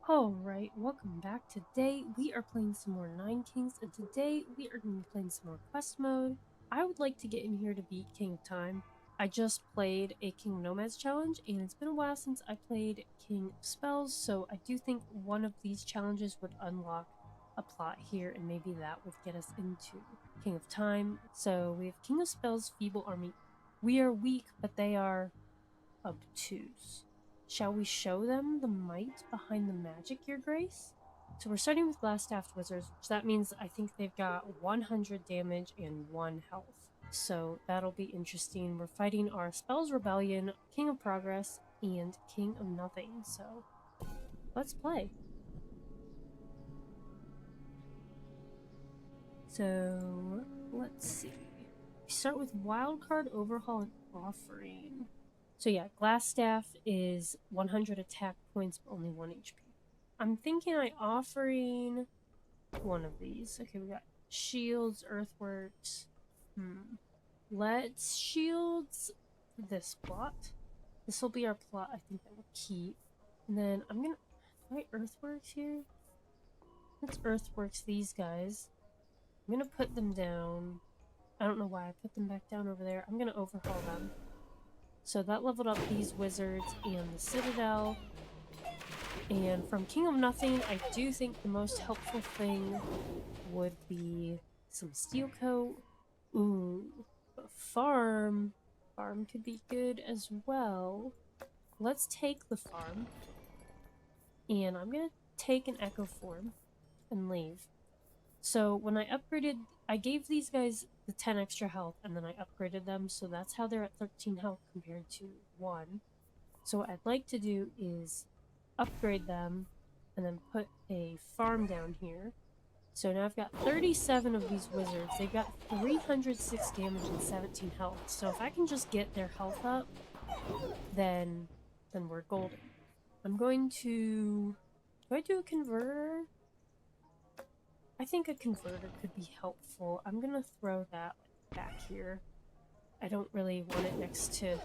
Alright, welcome back. Today we are playing some more Nine Kings, and today we are going to be playing some more quest mode. I would like to get in here to beat King of Time. I just played a King of Nomads challenge, and it's been a while since I played King of Spells, so I do think one of these challenges would unlock a plot here, and maybe that would get us into King of Time. So we have King of Spells, Feeble Army. We are weak, but they are obtuse. Shall we show them the might behind the magic, your grace? So we're starting with Glass-Staffed Wizards, which that means I think they've got 100 damage and 1 health. So that'll be interesting. We're fighting our Spells Rebellion, King of Progress, and King of Nothing. So let's play. So let's see. We start with Wildcard, Overhaul, and Offering. So yeah, Glass Staff is 100 attack points, but only 1 HP. I'm thinking offering one of these. Okay, we got shields, earthworks. Let's shields this plot. This will be our plot, I think, that we'll keep. And then I'm gonna... Do I earthworks here? Let's earthworks these guys. I'm gonna put them down. I don't know why I put them back down over there. I'm gonna overhaul them. So that leveled up these wizards and the Citadel. And from King of Nothing, I do think the most helpful thing would be some Steel Coat. Ooh, but Farm. Farm could be good as well. Let's take the Farm. And I'm gonna take an Echo Form and leave. So when I upgraded, I gave these guys the 10 extra health, and then I upgraded them, so that's how they're at 13 health compared to 1. So what I'd like to do is upgrade them, and then put a farm down here. So now I've got 37 of these wizards. They've got 306 damage and 17 health. So if I can just get their health up, then we're golden. I'm going to... Do I do a converter? I think a converter could be helpful. I'm gonna throw that back here. I don't really want it next to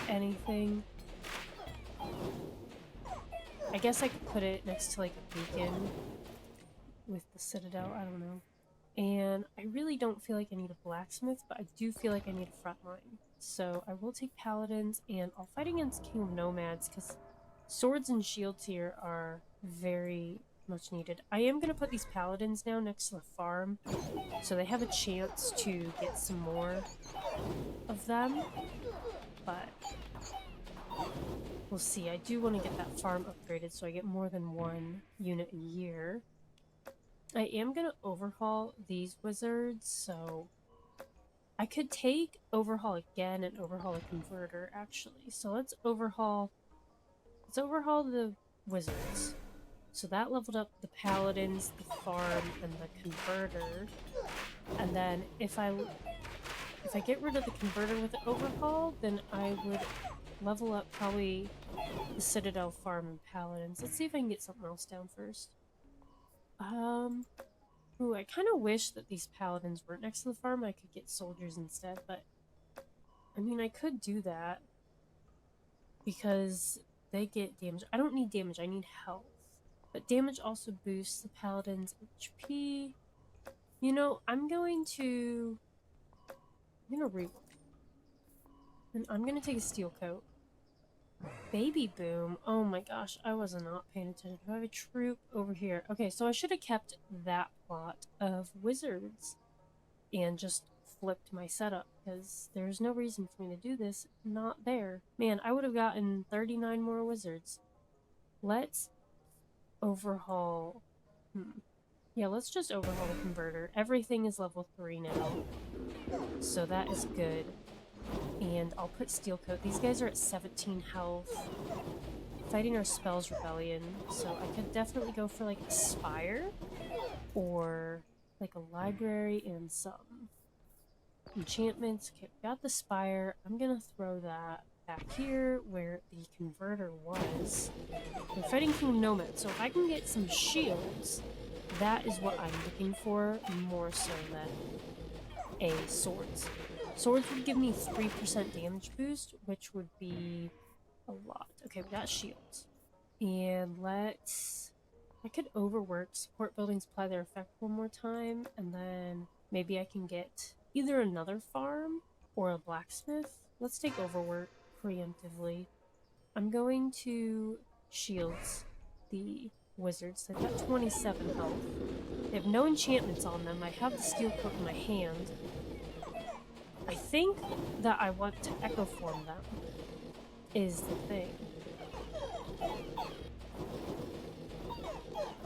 anything. I guess I could put it next to like a beacon with the Citadel, I don't know. And I really don't feel like I need a blacksmith, but I do feel like I need a front line. So I will take paladins, and I'll fight against King of Nomads, because swords and shields here are very much needed. I am going to put these paladins now next to the farm, so they have a chance to get some more of them, but we'll see. I do want to get that farm upgraded so I get more than 1 unit a year. I am going to overhaul these wizards, so I could take overhaul again and overhaul a converter, actually. So let's overhaul the wizards. So that leveled up the paladins, the farm, and the converter. And then if I get rid of the converter with the overhaul, then I would level up probably the Citadel, farm, and paladins. Let's see if I can get something else down first. Ooh, I kind of wish that these paladins weren't next to the farm. I could get soldiers instead, but I mean, I could do that because they get damage. I don't need damage, I need health. But damage also boosts the paladin's HP. You know, I'm gonna rework. And I'm gonna take a Steel Coat. Baby Boom. Oh my gosh, I was not paying attention. Do I have a troop over here? Okay, so I should have kept that plot of wizards and just flipped my setup, because there's no reason for me to do this not there. Man, I would have gotten 39 more wizards. Let's overhaul... Yeah, let's just overhaul the converter. Everything is level 3 now, so that is good. And I'll put Steel Coat. These guys are at 17 health. Fighting our Spells Rebellion, so I could definitely go for like a Spire, or like a library and some enchantments. Okay, we got the Spire. I'm gonna throw that back here where the converter was. We're fighting King of Nomads, so if I can get some shields, that is what I'm looking for more so than a swords. Swords would give me 3% damage boost, which would be a lot. Okay, we got shields. And let's I could overwork, support buildings apply their effect one more time, and then maybe I can get either another farm or a blacksmith. Let's take overwork preemptively. I'm going to shields the wizards. They've got 27 health. They have no enchantments on them. I have the steel coat in my hand. I think that I want to echo form them, is the thing.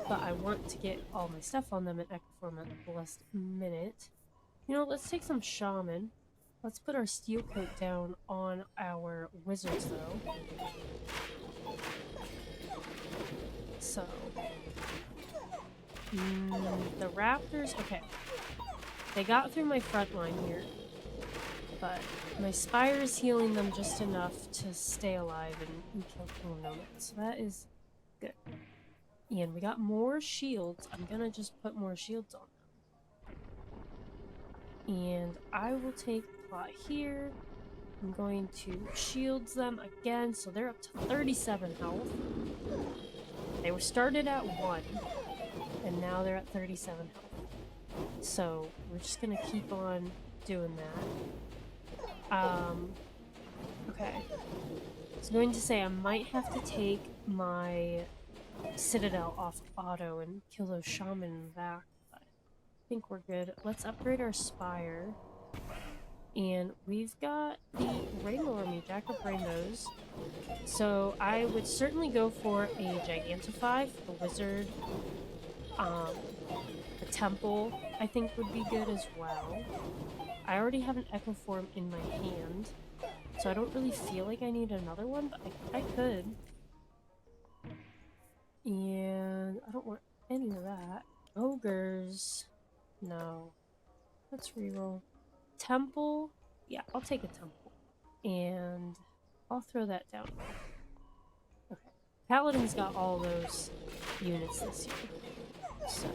But I want to get all my stuff on them and echo form at the last minute. You know, let's take some shaman. Let's put our steel coat down on our wizards, though. So, the raptors, okay. They got through my front line here, but my spire is healing them just enough to stay alive and kill some nomads. So that is good. And we got more shields. I'm gonna just put more shields on them. And I will take the plot here. I'm going to shields them again, so they're up to 37 health. They were started at 1, and now they're at 37 health. So we're just gonna keep on doing that. Okay. I was going to say I might have to take my Citadel off auto and kill those shaman in the back, but I think we're good. Let's upgrade our spire. And we've got the Rainbow Army, Jack of Rainbows. So I would certainly go for a Gigantify for the wizard. The temple, I think, would be good as well. I already have an Echo Form in my hand, so I don't really feel like I need another one, but I could. And I don't want any of that. Ogres. No. Let's reroll. Temple. Yeah, I'll take a temple. And I'll throw that down. Okay. Paladin's got all those units this year. So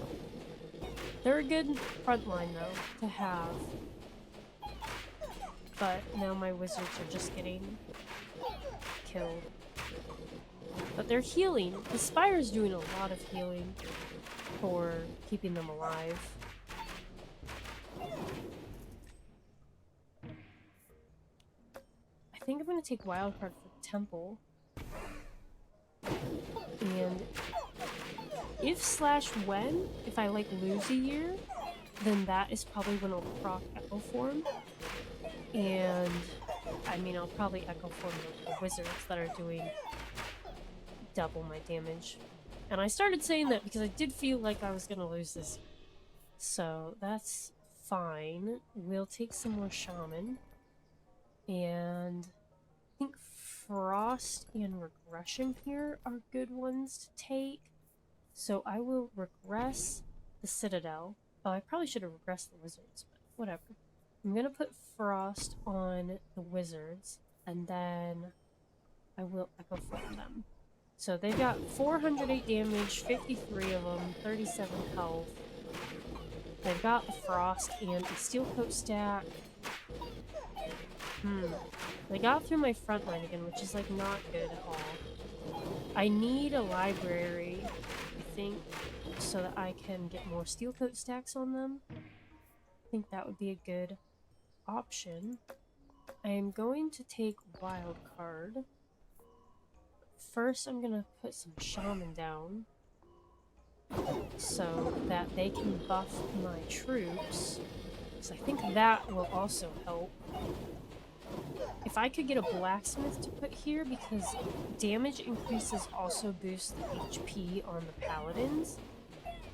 they're a good front line though to have. But now my wizards are just getting killed. But they're healing. The Spire's doing a lot of healing for keeping them alive. I think I'm going to take Wildcard for the Temple. And if I like lose a year, then that is probably when I'll proc Echo Form. And I mean, I'll probably Echo Form the wizards that are doing double my damage. And I started saying that because I did feel like I was gonna lose this. So that's fine. We'll take some more shaman. And I think frost and regression here are good ones to take. So I will regress the citadel. Oh, I probably should have regressed the wizards, but whatever. I'm gonna put frost on the wizards, and then I will echo form them. So they've got 408 damage, 53 of them, 37 health. They've got the frost and the steel coat stack. They got through my front line again, which is like not good at all. I need a library, I think, so that I can get more steel coat stacks on them. I think that would be a good option. I am going to take wild card. First, I'm gonna put some shaman down so that they can buff my troops. So I think that will also help. If I could get a blacksmith to put here, because damage increases also boost the HP on the paladins,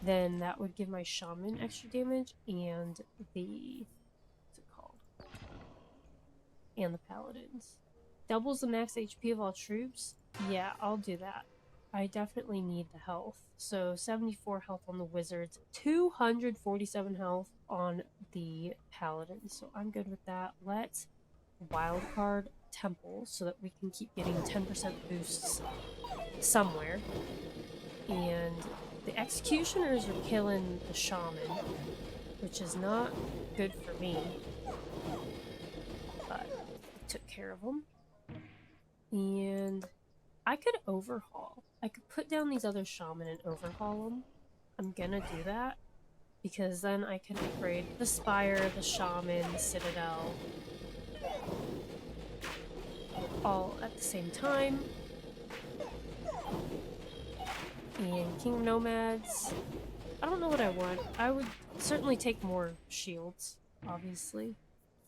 then that would give my shaman extra damage and the what's it called? And the paladins. Doubles the max HP of all troops. Yeah, I'll do that. I definitely need the health. So 74 health on the wizards, 247 health on the paladins. So I'm good with that. Let's wildcard temple so that we can keep getting 10% boosts somewhere. And the executioners are killing the shaman, which is not good for me. But I took care of them. And I could overhaul. I could put down these other shaman and overhaul them. I'm gonna do that because then I can upgrade the spire, the shaman, the citadel, all at the same time. And King Nomads. I don't know what I want. I would certainly take more shields, obviously.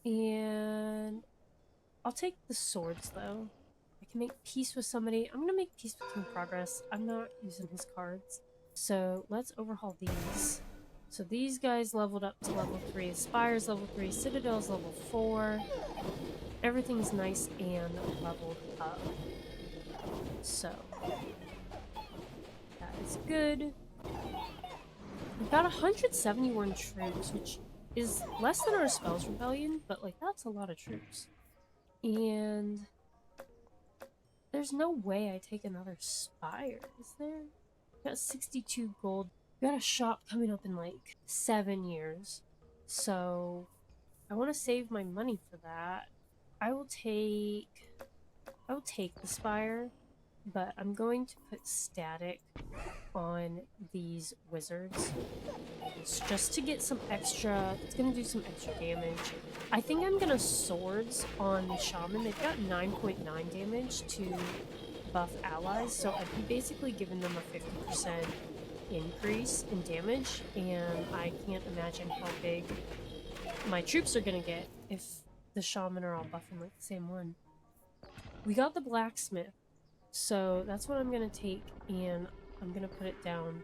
And I'll take the swords though. I can make peace with somebody. I'm gonna make peace with King Progress. I'm not using his cards. So let's overhaul these. So these guys leveled up to level 3. Spire's level 3. Citadel's level 4. Everything's nice and leveled up. So that is good. We've got 171 troops, which is less than our Spells Rebellion, but like that's a lot of troops. And there's no way I take another spire, is there? Got 62 gold. Got a shop coming up in like 7 years. So I want to save my money for that. I will take the spire, but I'm going to put static on these wizards. It's just to get some extra, it's gonna do some extra damage. I think I'm gonna swords on the shaman. They've got 9.9 damage to buff allies, so I'd be basically giving them a 50% increase in damage, and I can't imagine how big my troops are gonna get if the shaman are all buffing like the same one. We got the blacksmith, so that's what I'm gonna take, and I'm gonna put it down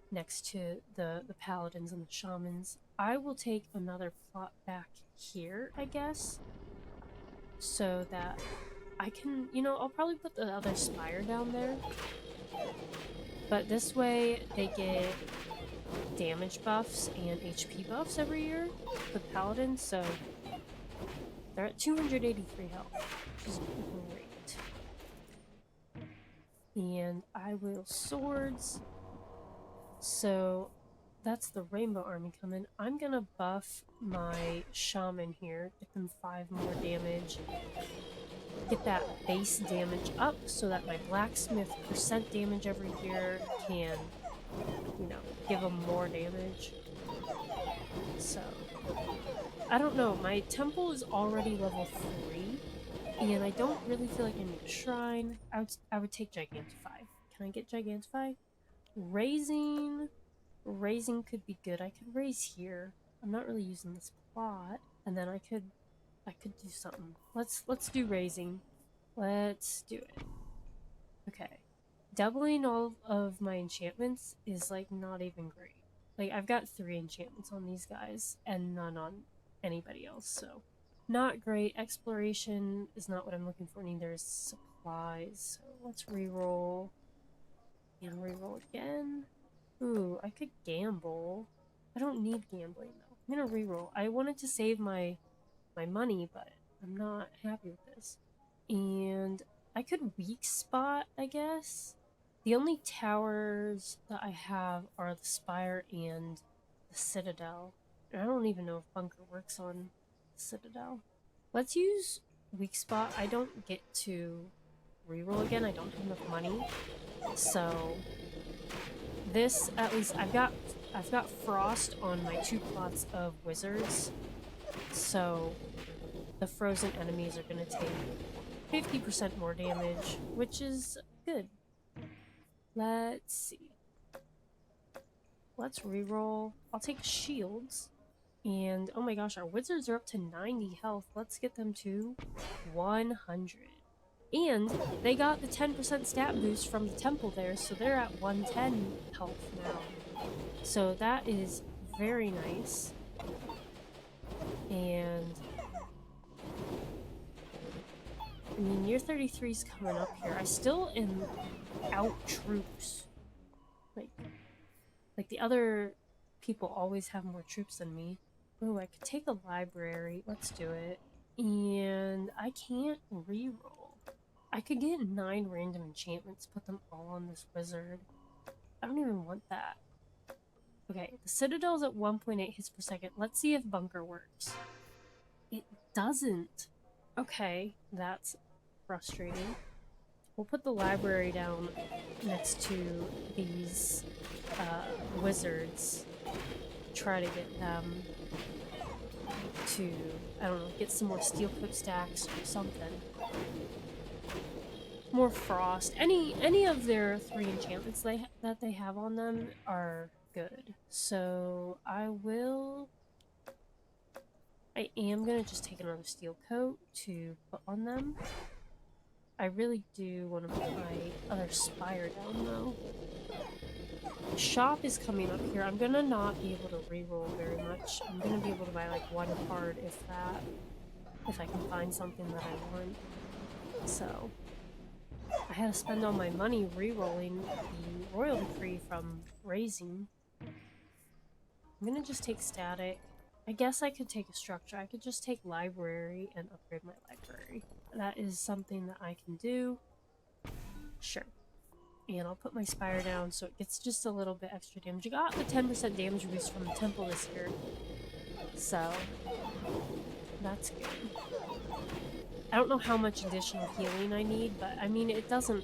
next to the paladins and the shamans. I will take another plot back here, I guess, so that I can, you know, I'll probably put the other spire down there, but this way they get damage buffs and HP buffs every year, the paladins, so they're at 283 health, which is great. And I will swords. So that's the Rainbow Army coming. I'm gonna buff my shaman here, get them 5 more damage, get that base damage up so that my blacksmith percent damage every year can, you know, give them more damage. So I don't know, my temple is already level 3, and I don't really feel like I need a shrine. I would take Gigantify. Can I get Gigantify? Raising could be good. I could raise here. I'm not really using this plot, and then I could do something. Let's do raising. Let's do it. Okay. Doubling all of my enchantments is like not even great. Like I've got 3 enchantments on these guys and none on anybody else, so not great. Exploration is not what I'm looking for, neither is supplies. So let's reroll. And reroll again. Ooh, I could gamble. I don't need gambling though. I'm gonna reroll. I wanted to save my money, but I'm not happy with this. And I could weak spot, I guess. The only towers that I have are the Spire and the Citadel. I don't even know if Bunker works on the Citadel. Let's use weak spot. I don't get to reroll again. I don't have enough money. So this, at least, I've got frost on my 2 plots of wizards, so the frozen enemies are going to take 50% more damage, which is good. Let's see. Let's reroll. I'll take shields. And oh my gosh, our wizards are up to 90 health. Let's get them to 100. And they got the 10% stat boost from the temple there, so they're at 110 health now. So that is very nice. And I mean, year 33 is coming up here. I still am out troops. Like the other people always have more troops than me. Oh, I could take a library. Let's do it. And I can't reroll. I could get 9 random enchantments, put them all on this wizard. I don't even want that. Okay, the Citadel's at 1.8 hits per second. Let's see if Bunker works. It doesn't. Okay, that's frustrating. We'll put the library down next to these wizards. Try to get them to, I don't know, get some more steel coat stacks or something. More frost. Any of their 3 enchantments that they have on them are good. So I am gonna just take another steel coat to put on them. I really do want to put my other spire down though. Shop is coming up here. I'm gonna not be able to reroll very much. I'm gonna be able to buy like 1 card if I can find something that I want. So I had to spend all my money re-rolling the Royal Decree from Raising. I'm gonna just take Static. I guess I could take a structure. I could just take Library and upgrade my library. That is something that I can do. Sure. And I'll put my Spire down so it gets just a little bit extra damage. You got the 10% damage boost from the Temple this year. So, that's good. I don't know how much additional healing I need, but I mean, it doesn't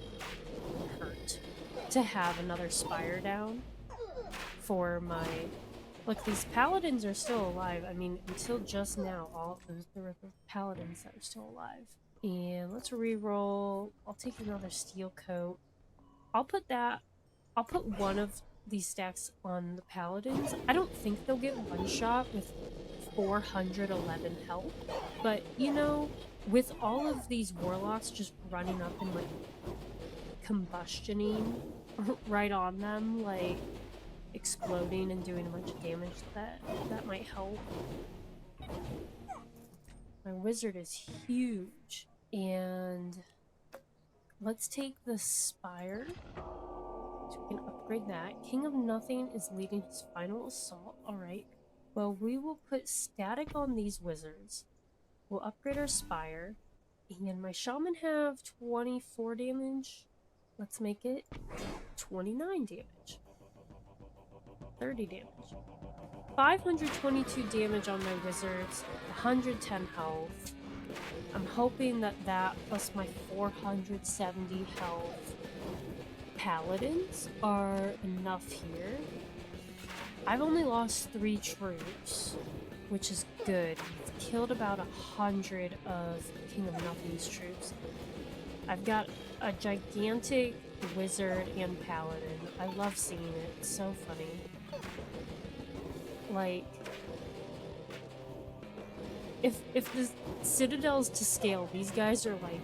hurt to have another Spire down for my... Look, these Paladins are still alive. I mean, until just now, all there were the Paladins that are still alive. And let's re-roll. I'll take another Steel Coat. I'll put 1 of these stacks on the Paladins. I don't think they'll get one-shot with 411 health, but, you know, with all of these Warlocks just running up and, like, combustioning right on them, like, exploding and doing a bunch of damage, that might help. My Wizard is huge, and let's take the Spire, so we can upgrade that. King of Nothing is leading his final assault. Alright. Well, we will put Static on these Wizards. We'll upgrade our Spire. And my Shaman have 24 damage. Let's make it 29 damage. 30 damage. 522 damage on my Wizards. 110 health. I'm hoping that plus my 470 health Paladins are enough here. I've only lost 3 troops, which is good. I've killed about 100 of King of Nothing's troops. I've got a gigantic Wizard and Paladin. I love seeing it. It's so funny. Like, if the Citadel's to scale, these guys are like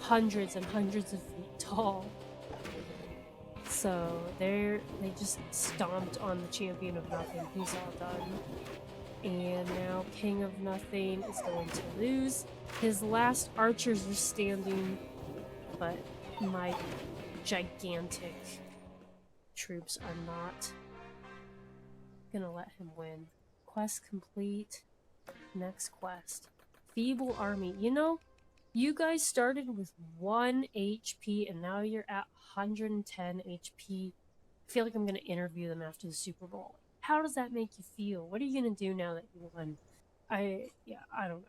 hundreds and hundreds of feet tall. So they just stomped on the Champion of Nothing. He's all done. And now King of Nothing is going to lose. His last archers are standing, but my gigantic troops are not gonna let him win. Quest complete. Next quest. Feeble Army. You know, you guys started with 1 HP and now you're at 110 HP. I feel like I'm gonna interview them after the Super Bowl. How does that make you feel? What are you gonna do now that you won? I don't know.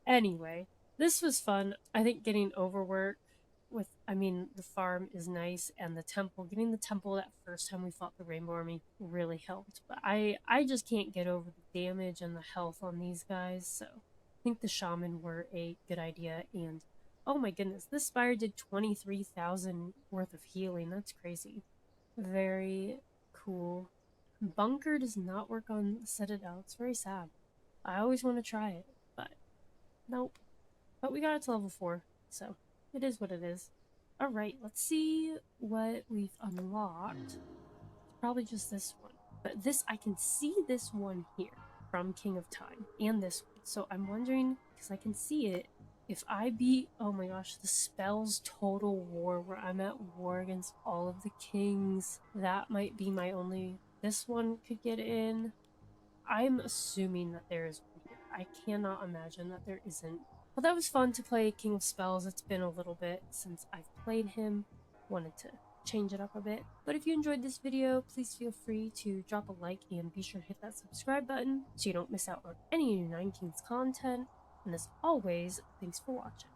Anyway, this was fun. I think getting overworked with, I mean, the farm is nice, and the temple, getting the temple that first time we fought the Rainbow Army really helped. But I just can't get over the damage and the health on these guys, so I think the Shaman were a good idea. And oh my goodness, this Spire did 23,000 worth of healing. That's crazy. Very cool. Bunker does not work on Citadel. It's very sad. I always want to try it, but nope. But we got it to level 4, so it is what it is. Alright, let's see what we've unlocked. It's probably just this one. But this, I can see this one here from King of Time, and this one. So I'm wondering, because I can see it, if I beat, oh my gosh, the Spells Total War, where I'm at war against all of the kings, that might be my only... This one could get in. I'm assuming that there is one here. I cannot imagine that there isn't. Well, that was fun to play King of Spells. It's been a little bit since I've played him. Wanted to change it up a bit. But if you enjoyed this video, please feel free to drop a like and be sure to hit that subscribe button so you don't miss out on any of Nine Kings content. And as always, thanks for watching.